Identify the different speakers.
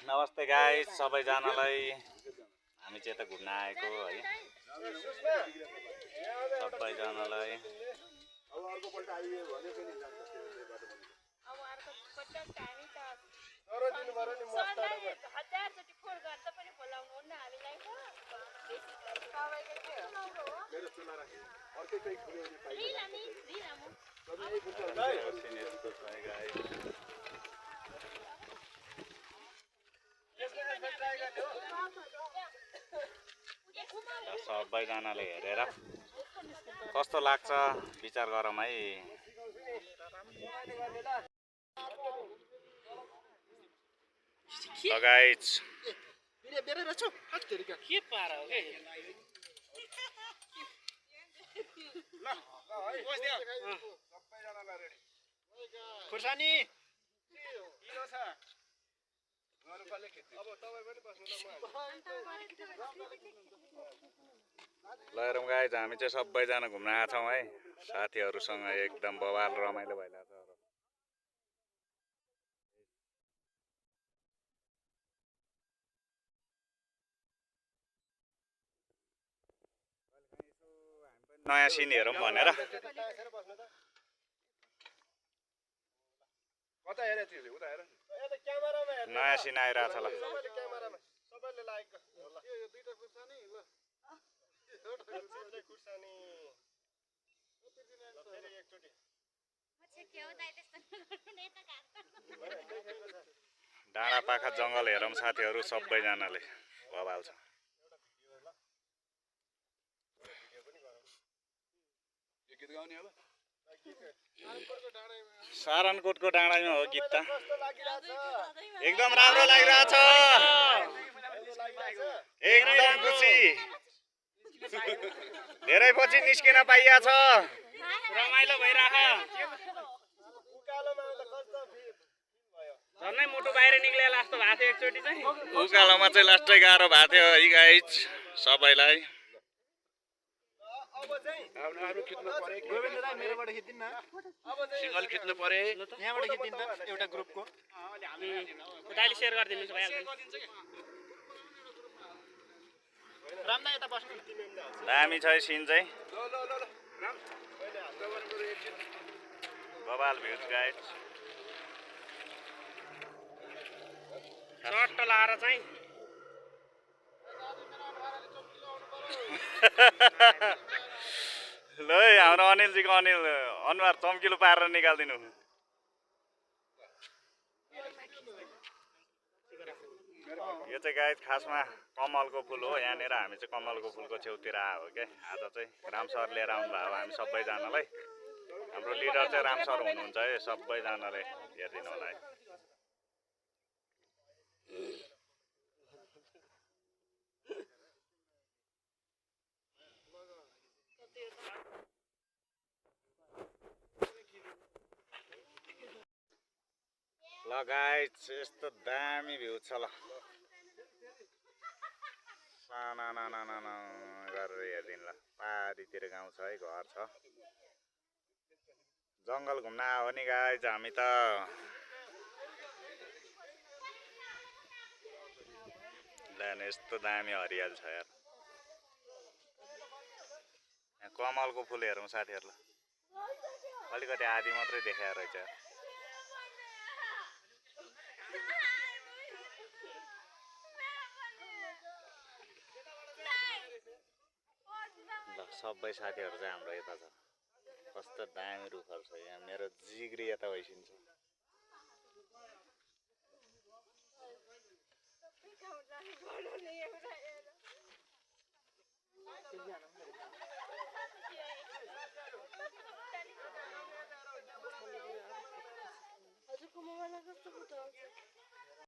Speaker 1: नमस्ते गाइस सबैजनालाई हामी चाहिँ यता घुम्न आएको है सबैजनालाई सबैजनाले हेरेर कस्तो लाग्छ विचार गरौँ है। गाइस
Speaker 2: खुर्सानी
Speaker 1: ल हेरौँ गाइस हामी चाहिँ सबैजना घुम्न आएको छौँ है साथीहरूसँग एकदम बवाल रमाइलो भइरहेछ। नयाँ सिन हेरौँ भनेर नयाँ सिन आइरहेछ ल। डाँडा पाखा जङ्गल हेरौँ साथीहरू सबैजनाले बवाल छ। सारनकोटको डाँडामा हो गीत त एकदम राम्रो लागिरहेछ एकदम खुसी धेरै पछि निस्किन पाइएको छ
Speaker 2: रमाइलो भइराख झन्नै मुटु बाहिर निक्ले जस्तो भएको थियो एकचोटि चाहिँ
Speaker 1: उकालोमा चाहिँ लास्टै गाह्रो भएको थियो है गाइस सबैलाई।
Speaker 2: सिंगल खिच्नु पर्यो यहाँबाट खिच्दिन त एउटा ग्रुपको उताले शेयर गरिदिनुस् भइहाल्छ। रामदा यता बस्नु
Speaker 1: दामी छ सिन चाहिँ बवाल भ्युज गाइस
Speaker 2: सर्ट लाएर चाहिँ
Speaker 1: ल हाम्रो अनिलजीको अनुहार चम्किलो पारेर निकालिदिनु। यो चाहिँ गाइस खासमा कमलको फुल हो यहाँनिर हामी चाहिँ कमलको फुलको छेउतिर आयो क्या आज चाहिँ राम सर लिएर आउनु भयो हामी सबैजनालाई हाम्रो लिडर चाहिँ राम सर हुनुहुन्छ है सबैजनाले हेरिदिनु होला है। ल गाइस यस्तो दामी भ्यू छ ल साना गरेर हेरिदिनु ल पारीतिर गाउँ छ है घर छ जङ्गल घुम्न आयो नि गाइस हामी त यस्तो दामी हरियाली छ यार यहाँ कमलको फुल हेरौँ साथीहरू अलिकति आधी मात्रै देखाएर रहेछ ल सबै साथीहरू चाहिँ हाम्रो यता छ कस्तो दामी रुखहरू छ यहाँ मेरो जिग्री यता भइसिन्छ।
Speaker 3: हजुरको मोबाइलमा कस्तो फोटो आउँछ